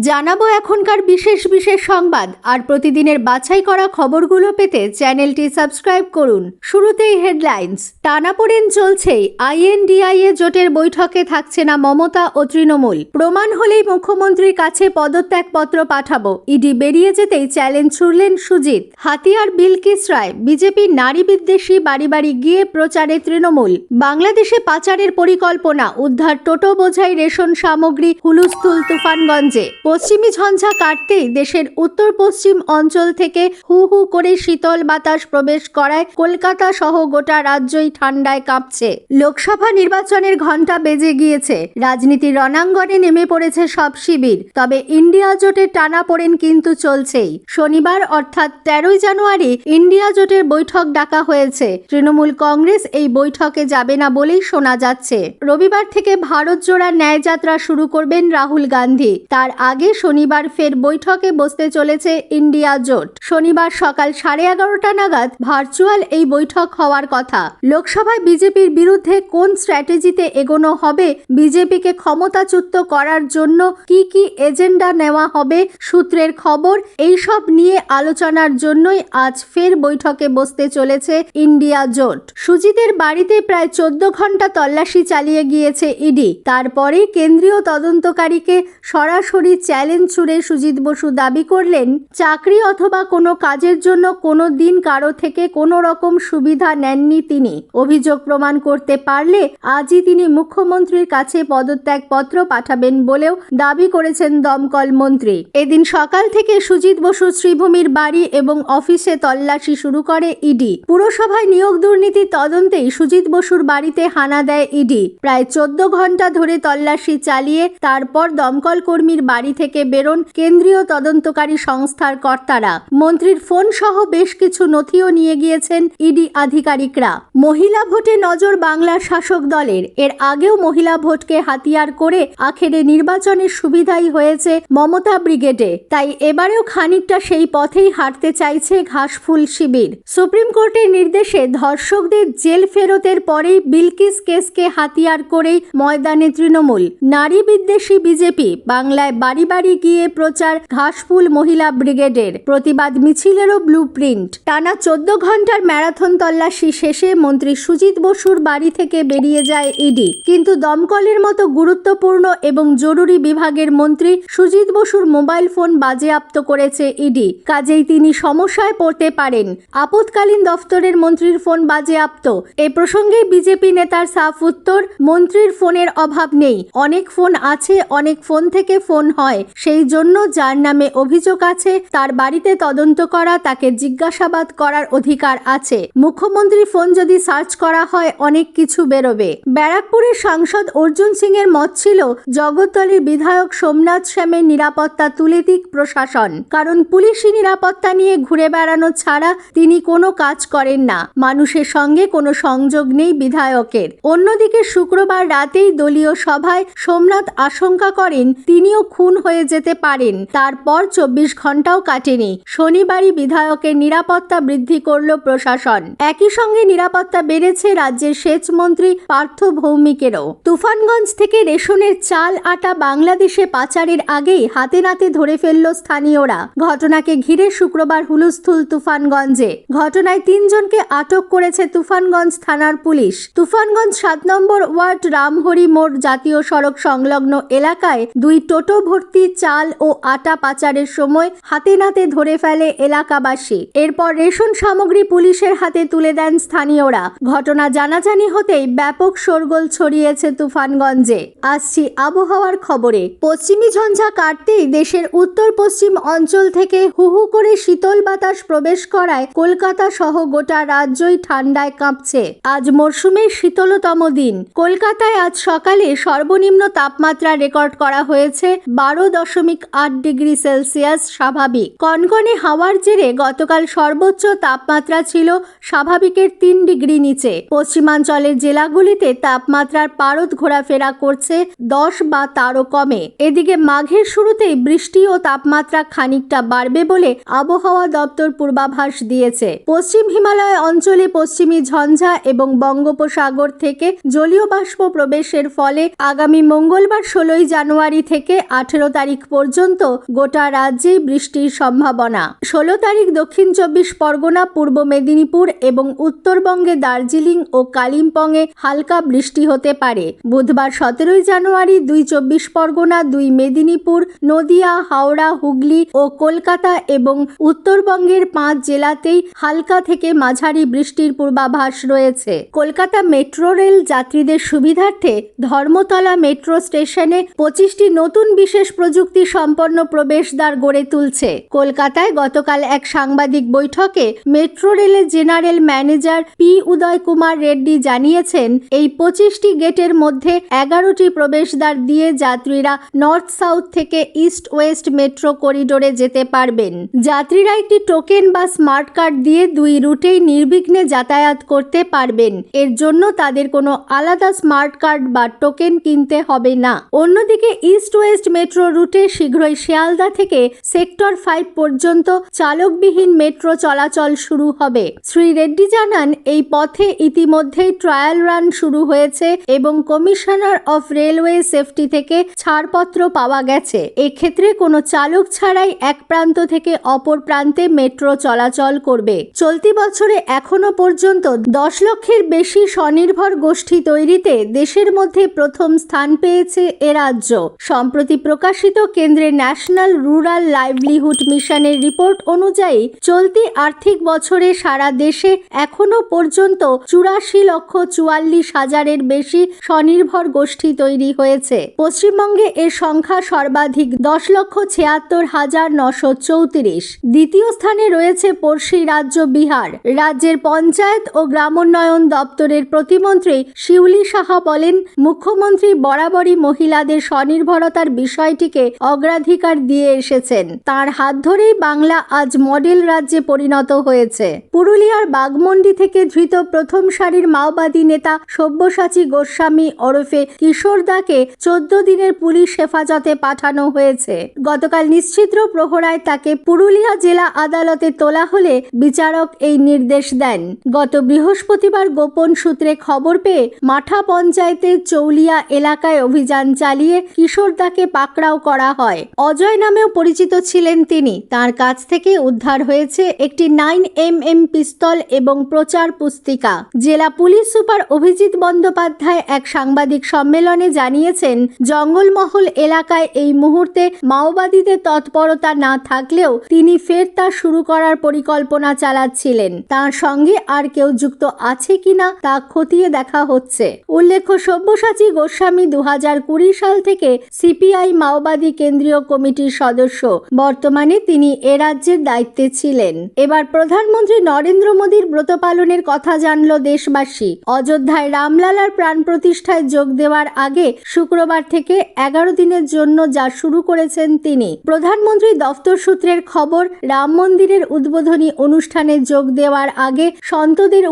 জানাবো এখনকার বিশেষ বিশেষ সংবাদ আর প্রতিদিনের বাছাই করা খবরগুলো পেতে চ্যানেলটি সাবস্ক্রাইব করুন। শুরুতেই হেডলাইন্স। টানাপোড়েন চলছেই, আইএনডিআইএ জোটের বৈঠকে থাকছে না মমতা ও তৃণমূল। প্রমাণ হলেই মুখ্যমন্ত্রীর কাছে পদত্যাগপত্র পাঠাবো। ইডি বেরিয়ে যেতেই চ্যালেঞ্জ ছুড়লেন সুজিত। হাতিয়ার বিলকিস রায়, বিজেপির নারী বিদ্বেষী বাড়ি বাড়ি গিয়ে প্রচারে তৃণমূল। বাংলাদেশে পাচারের পরিকল্পনা, উদ্ধার টোটো বোঝাই রেশন সামগ্রী হুলস্থুল তুফানগঞ্জে। পশ্চিমী ঝঞ্ঝা কাটতেই দেশের উত্তর পশ্চিম অঞ্চল থেকে হু হু করে শীতল বাতাস প্রবেশ করায় কলকাতা সহ গোটা রাজ্যই ঠান্ডায় কাঁপছে। লোকসভা নির্বাচনের ঘণ্টা বেজে গিয়েছে, রাজনীতির রণাঙ্গনে নেমে পড়েছে সব শিবির। তবে ইন্ডিয়া জোটের টানাপোড়েন কিন্তু চলছেই। শনিবার অর্থাৎ 13 জানুয়ারি ইন্ডিয়া জোটের বৈঠক ডাকা হয়েছে। তৃণমূল কংগ্রেস এই বৈঠকে যাবে না বলেই শোনা যাচ্ছে। রবিবার থেকে ভারত জোড়া ন্যায়যাত্রা শুরু করবেন রাহুল গান্ধী। তার আগে শনিবার ফের বৈঠকে বসতে চলেছে ইন্ডিয়া জোট। শনিবার সকাল 11:30 নাগাদ ভার্চুয়াল এই বৈঠক হওয়ার কথা। লোকসভায় বিজেপির বিরুদ্ধে কোন স্ট্র্যাটেজিতে এগোনো হবে, বিজেপিকে ক্ষমতাচ্যুত করার জন্য কি কি এজেন্ডা নেওয়া হবে, সূত্রের খবর, এইসব নিয়ে আলোচনার জন্যই আজ ফের বৈঠকে বসতে চলেছে ইন্ডিয়া জোট। সুজিতের বাড়িতে প্রায় 14 ঘন্টা তল্লাশি চালিয়ে গিয়েছে ইডি। তারপরে কেন্দ্রীয় তদন্তকারীকে সরাসরি চ্যালেঞ্জ ছুড়ে সুজিত বসু দাবি করলেন, চাকরি অথবা কোনো কাজের জন্য কোনো দিন কারো থেকে কোনো রকম সুবিধা নেননি তিনি। অভিযোগ প্রমাণ করতে পারলে আজই তিনি মুখ্যমন্ত্রীর কাছে পদত্যাগপত্র পাঠাবেন বলেও দাবি করেছেন দমকল মন্ত্রী। এদিন সকাল থেকে সুজিত বসু শ্রীভূমির বাড়ি এবং অফিসে তল্লাশি শুরু করে ইডি। পুরসভায় নিয়োগ দুর্নীতি তদন্তেই সুজিত বসুর বাড়িতে হানা দেয় ইডি। প্রায় 14 ঘন্টা ধরে তল্লাশি চালিয়ে তারপর দমকল কর্মীর বাড়ি থেকে বেরোন কেন্দ্রীয় তদন্তকারী সংস্থার কর্তারা। মন্ত্রীর ফোন সহ বেশ কিছু নথিও নিয়ে গিয়েছেন ইডি আধিকারিকরা। মহিলা ভোটে নজর বাংলার শাসক দলের। এর আগেও মহিলা ভোটকে হাতিয়ার করে আখেরে নির্বাচনের সুবিধাই হয়েছে মমতা ব্রিগেডে। তাই এবারেও খানিকটা সেই পথেই হাঁটতে চাইছে ঘাসফুল শিবির। সুপ্রিম কোর্টের নির্দেশে ধর্ষকদের জেল ফেরতের পরেই বিলকিস কেসকে হাতিয়ার করেই ময়দানে তৃণমূল। নারী বিদ্বেষী বিজেপি বাংলায় বাড়ি বাড়ি গিয়ে প্রচার ঘাসফুল মহিলা ব্রিগেডের। প্রতিবাদ মিছিলেরও ব্লুপ্রিন্ট। টানা 14 ঘন্টার ম্যারাথন তল্লাশি শেষে মন্ত্রী সুজিত বসুর বাড়ি থেকে বেরিয়ে যায় ইডি। কিন্তু দমকলের মতো গুরুত্বপূর্ণ এবং জরুরি বিভাগের মন্ত্রী সুজিত বসুর মোবাইল ফোন বাজেয়াপ্ত করেছে ইডি। কাজেই তিনি সমস্যায় পড়তে পারেন। আপৎকালীন দফতরের মন্ত্রীর ফোন বাজেয়াপ্ত। এ প্রসঙ্গে বিজেপি নেতার সাফ উত্তর, মন্ত্রীর ফোনের অভাব নেই, অনেক ফোন আছে, অনেক ফোন থেকে ফোন হয়, সেই জন্য যার নামে অভিযোগ আছে তার বাড়িতে তদন্ত করা, তাকে জিজ্ঞাসাবাদ করার অধিকার আছে। মুখ্যমন্ত্রীর ফোন যদি সার্চ করা হয় অনেক কিছু বেরোবে। ব্যারাকপুরের সাংসদ অর্জুন সিং এর মত ছিল, জগদ্দলের বিধায়ক সোমনাথ শ্যামের নিরাপত্তা তুলে দিক প্রশাসন, কারণ পুলিশি নিরাপত্তা নিয়ে ঘুরে বেড়ানো ছাড়া তিনি কোনো কাজ করেন না। মানুষের সঙ্গে কোনো সংযোগ নেই বিধায়কের। অন্যদিকে শুক্রবার রাতেই দলীয় সভায় সোমনাথ আশঙ্কা করেন তিনিও খুন হয়ে যেতে পারেন। তারপর 24 ঘন্টাও কাটেনি, শনিবারই বিধায়কের নিরাপত্তা বৃদ্ধি করল প্রশাসন। একই সঙ্গে নিরাপত্তা বেড়েছে রাজ্যের সেচ মন্ত্রী পার্থ ভৌমিকেরও। তুফানগঞ্জ থেকে রেশনের চাল আটা বাংলাদেশে পাচারের আগেই হাতে নাতে ধরে ফেলল স্থানীয়রা। ঘটনাকে ঘিরে শুক্রবার হুলস্থুল তুফানগঞ্জে। ঘটনায় 3 জনকে আটক করেছে তুফানগঞ্জ থানার পুলিশ। তুফানগঞ্জ 7 নম্বর ওয়ার্ড রামহরি মোড় জাতীয় সড়ক সংলগ্ন এলাকায় 2 টোটো ভর্তি চাল ও আটা পাচারের সময় হাতে নাতে ধরে ফেলে এলাকাবাসী। এরপর রেশন সামগ্রী পুলিশের হাতে তুলে দেন স্থানীয়রা। ঘটনা জানাজানি হতেই ব্যাপক শোরগোল ছড়িয়েছে তুফানগঞ্জে। আসছি আবহাওয়ার খবরে। পশ্চিমী ঝঞ্ঝা কাটতেই দেশের উত্তর পশ্চিম অঞ্চল থেকে হু হু করে শীতল বাতাস প্রবেশ করায় কলকাতা সহ গোটা রাজ্যই ঠান্ডায় কাঁপছে। আজ মরশুমের শীতলতম দিন। কলকাতায় আজ সকালে সর্বনিম্ন তাপমাত্রা রেকর্ড করা হয়েছে 12.8 ডিগ্রি সেলসিয়াস স্বাভাবিক। কনকনে হাওয়ার জেরে গতকাল সর্বোচ্চ তাপমাত্রা ছিল স্বাভাবিকের 3 ডিগ্রি ডিগ্রি নিচে। পশ্চিমাঞ্চলের জেলাগুলিতে তাপমাত্রার পারদ ঘোরাফেরা করছে 10 বা তারও কমে। এদিকে মাঘের শুরুতেই বৃষ্টি ও তাপমাত্রা খানিকটা বাড়বে বলে আবহাওয়া দপ্তর পূর্বাভাস দিয়েছে। পশ্চিম হিমালয় অঞ্চলে পশ্চিমী ঝঞ্ঝা এবং বঙ্গোপসাগর থেকে জলীয় বাষ্প প্রবেশের ফলে আগামী মঙ্গলবার 16 জানুয়ারি থেকে 18 তারিখ পর্যন্ত গোটা রাজ্যেই বৃষ্টির সম্ভাবনা। 16 তারিখ দক্ষিণ 24 পরগনা, পূর্ব মেদিনীপুর এবং উত্তরবঙ্গে দার্জিলিং ও কালিম্পংয়ে হালকা বৃষ্টি হতে পারে। বুধবার 17 জানুয়ারি 2 24 পরগনা, 2 মেদিনীপুর, নদিয়া, হাওড়া, হুগলি ও কলকাতা এবং উত্তরবঙ্গের 5 জেলাতেই হালকা থেকে মাঝারি বৃষ্টির পূর্বাভাস রয়েছে। কলকাতা মেট্রো রেল যাত্রীদের সুবিধার্থে ধর্মতলা মেট্রো স্টেশনে 25টি নতুন বিশেষ প্রযুক্তি সম্পন্ন প্রবেশদ্বার গড়ে তুলছে। কলকাতায় গতকাল এক সাংবাদিক বৈঠকে মেট্রো রেলের জেনারেল ম্যানেজার পি উদয় কুমার রেড্ডি জানিয়েছেন, এই 25টি গেটের মধ্যে 11টি প্রবেশদ্বার দিয়ে যাত্রীরা নর্থ সাউথ থেকে ইস্ট ওয়েস্ট মেট্রো করিডোরে যেতে পারবেন। যাত্রীরা একটি টোকেন বা স্মার্ট কার্ড দিয়ে 2 রুটেই নির্বিঘ্নে যাতায়াত করতে পারবেন। এর জন্য তাদের কোনো আলাদা স্মার্ট কার্ড বা টোকেন কিনতে হবে না। অন্যদিকে ইস্ট ওয়েস্ট মেট্রো রুটে শীঘ্রই শিয়ালদা থেকে সেক্টর 5 পর্যন্ত চালকবিহীন মেট্রো চলাচল শুরু হবে। শ্রী রেড্ডি জানান, এই পথে ইতিমধ্যেই ট্রায়াল রান শুরু হয়েছে এবং কমিশনার অফ রেলওয়ে সেফটি থেকে ছাড়পত্র পাওয়া গেছে। এক্ষেত্রে কোনো চালক ছাড়াই এক প্রান্ত থেকে অপর প্রান্তে মেট্রো চলাচল করবে। চলতি বছরে এখনো পর্যন্ত 10 লক্ষের বেশি স্বনির্ভর গোষ্ঠী তৈরিতে দেশের মধ্যে প্রথম স্থান পেয়েছে এ রাজ্য। সম্প্রতি প্রকাশিত কেন্দ্রের ন্যাশনাল রুরাল লাইভলিহুড মিশনের রিপোর্ট অনুযায়ী চলতি আর্থিক বছরে সারা দেশে এখনো পর্যন্ত 84,44,000-এর বেশি স্বনির্ভর গোষ্ঠী তৈরি হয়েছে। পশ্চিমবঙ্গে এর সংখ্যা সর্বাধিক 10,76,934। দ্বিতীয় স্থানে রয়েছে পড়শি রাজ্য বিহার। রাজ্যের পঞ্চায়েত ও গ্রামোন্নয়ন দপ্তরের প্রতিমন্ত্রী শিউলি সাহা বলেন, মুখ্যমন্ত্রী বরাবরই মহিলাদের স্বনির্ভরতার বিষয়টিকে অগ্রাধিকার দিয়ে এসেছেন। তার হাত ধরেই বাংলা আজ মডেল রাজ্যে পরিণত হয়েছে। পুরুলিয়ার বাগমন্ডি থেকে ধৃত প্রথম সারির মাওবাদী নেতা সব্যসাচী গোস্বামী ওরফে কিশোর দাকে 14 দিনের পুলিশ হেফাজতে পাঠানো হয়েছে। গতকাল নিশ্চিদ্র প্রহরায় তাকে পুরুলিয়া জেলা আদালতে তোলা হলে বিচারক এই নির্দেশ দেন। গত বৃহস্পতিবার গোপন সূত্রে খবর পেয়ে মাঠা পঞ্চায়েতের চৌলিয়া এলাকায় অভিযান চালিয়ে কিশোর দাকে পাকড়াও করা হয়। অজয় নামেও পরিচিত ছিলেন তিনি। তার কাছ থেকে উদ্ধার হয়েছে একটি 9mm পিস্তল এবং প্রচার পুস্তিকা। জেলা পুলিশ সুপার অভিজিৎ বন্দ্যোপাধ্যায় এক সাংবাদিক সম্মেলনে জানিয়েছেন, জঙ্গলমহল এলাকায় এই মুহূর্তে মাওবাদীদের তৎপরতা না থাকলেও তিনি ফের তা শুরু করার পরিকল্পনা চালাচ্ছিলেন। তার সঙ্গে আর কেউ যুক্ত আছে কিনা তা খতিয়ে দেখা হচ্ছে। উল্লেখ্য, সব্যসাচী গোস্বামী 2020 সাল থেকে সিপিআই মাওবাদী কেন্দ্রীয় কমিটির সদস্য। বর্তমানে তিনি এ রাজ্যের দায়িত্বে ছিলেন। এবার প্রধানমন্ত্রী নরেন্দ্র মোদীর ব্রত পালনের কথা জানল দেশবাসী। অযোধ্যায় রামলালার প্রাণ প্রতিষ্ঠায় যোগ দেওয়ার আগে শুক্রবার থেকে 11 দিনের জন্য যা শুরু করেছেন তিনি। প্রধানমন্ত্রী দফতর সূত্রের খবর, রাম মন্দিরের উদ্বোধনী অনুষ্ঠানে যোগ দেওয়ার আগে সন্তদের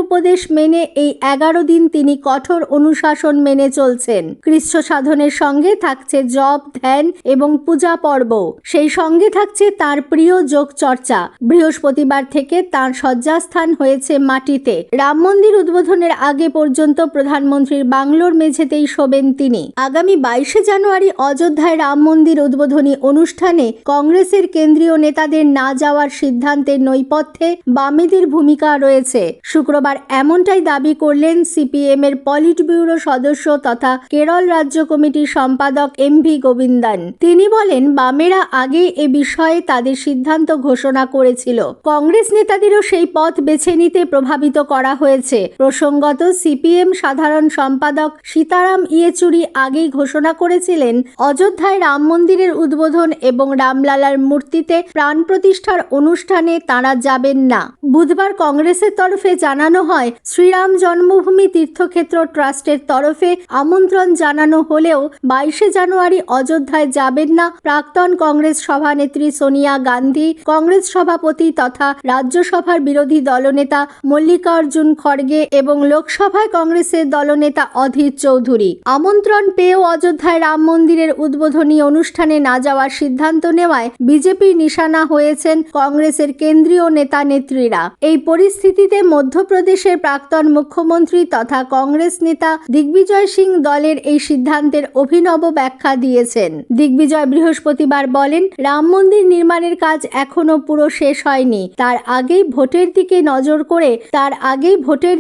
উপদেশ মেনে এই 11 দিন তিনি কঠোর অনুশাসন মেনে চলছেন। কৃচ্ছ সাধনের সঙ্গে থাকছে জপ, ধ্যান এবং পূজা পর্ব। সেই সঙ্গে থাকছে তার প্রিয় যোগ চর্চা। বৃহস্পতিবার থেকে তার শয্যাস্থান হয়েছে মাটিতে। রাম মন্দির উদ্বোধনের আগে পর্যন্ত প্রধানমন্ত্রীর বাংলোর মেঝেতেই শোবেন তিনি। আগামী 22 জানুয়ারি অযোধ্যায় রাম মন্দির উদ্বোধনী অনুষ্ঠানে কংগ্রেসের কেন্দ্রীয় নেতাদের না যাওয়ার সিদ্ধান্তের নৈপথ্যে বামেদের ভূমিকা রয়েছে। শুক্রবার এমনটাই দাবি করলেন সিপিএম এর পলিট ব্যুরো সদস্য তথা কেরল রাজ্য কমিটির সম্পাদক MV গোবিন্দন। তিনি বলেন, বামেরা আগে এ বিষয়ে তাদের সিদ্ধান্ত ঘোষণা করেছিল। কংগ্রেস নেতাদেরও সেই পথ বেছে নিতে প্রভাবিত করা হয়েছে। প্রসঙ্গত, সিপিএম সাধারণ সম্পাদক সীতারাম ইয়েচুরি আগেই ঘোষণা করেছিলেন, অযোধ্যায় রাম মন্দিরের উদ্বোধন এবং রামলালার মূর্তিতে প্রাণ প্রতিষ্ঠার অনুষ্ঠানে তাঁরা যাবেন না। বুধবার কংগ্রেসের তরফে জানানো হয়, শ্রীরাম জন্মভূমি তীর্থক্ষেত্র ট্রাস্টের তরফে আমন্ত্রণ জানানো হলেও 22 জানুয়ারি অযোধ্যায় যাবেন না প্রাক্তন কংগ্রেস সভানেত্রী সোনিয়া গান্ধী, কংগ্রেস সভাপতি তথা রাজ্যসভার বিরোধী দলনেতা মল্লিকার্জুন খড়গে এবং লোকসভায় কংগ্রেসের দলনেতা অধীর চৌধুরী। আমন্ত্রণ পেয়েও অযোধ্যায় রাম মন্দিরের উদ্বোধনী অনুষ্ঠানে না যাওয়ার সিদ্ধান্ত নেওয়ায় বিজেপির নিশানা হয়েছেন কংগ্রেসের কেন্দ্রীয় নেতা নেত্রীরা। এই পরিস্থিতিতে মধ্যপ্রদেশের প্রাক্তন মুখ্যমন্ত্রী তথা কংগ্রেস নেতা দিগ্বিজয় সিং দলের এই সিদ্ধান্তের অভিনব ব্যাখ্যা দিয়েছেন। দিগ্বিজয় বৃহস্পতিবার বলেন, রাম মন্দির নির্মাণের কাজ এখনো পুরো শেষ হয়নি। তার আগেই ভোটের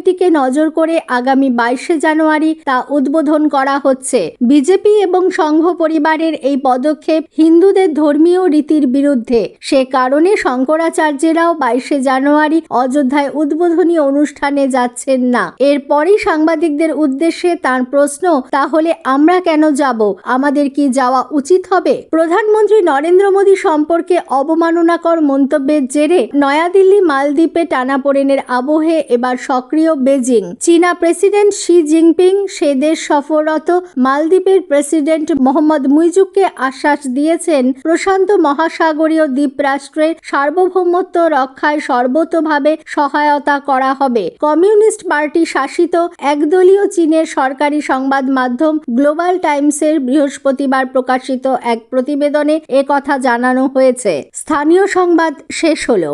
দিকে নজর করে আগামী 22শে জানুয়ারি তা উদ্বোধন করা হচ্ছে। বিজেপি এবং সংঘ পরিবারের এই পদক্ষেপ হিন্দুদের ধর্মীয় রীতির বিরুদ্ধে। সে কারণে শঙ্করাচার্যেরাও 22শে জানুয়ারি অযোধ্যায় উদ্বোধনী অনুষ্ঠানে যাচ্ছেন না। এরপরই সাংবাদিকদের উদ্দেশ্যে তার প্রশ্ন, তাহলে আমরা কেন যাব? আমাদের কি যাওয়া উচিত হবে? প্রধানমন্ত্রী নরেন্দ্র মোদী সম্পর্কে অবমাননাকর মন্তব্যের জেরে নয়াদিল্লি মালদ্বীপে টানাপোড়েনের আবহে এবার সক্রিয় বেজিং। চীনা প্রেসিডেন্ট শি জিনপিং সে দেশ সফররত মালদ্বীপের প্রেসিডেন্ট মোহাম্মদ মুইজুকে আশ্বাস দিয়েছেন, প্রশান্ত মহাসাগরীয় দ্বীপরাষ্ট্রের সার্বভৌমত্ব রক্ষায় সর্বতোভাবে সহায়তা করা হবে। কমিউনিস্ট পার্টি শাসিত একদলীয় চীনের সরকারি সংবাদ মাধ্যম গ্লোবাল টাইমসের বৃহস্পতিবার প্রকাশিত এক প্রতিবেদনে একথা জানানো হয়েছে। স্থানীয় সংবাদ শেষ হলো।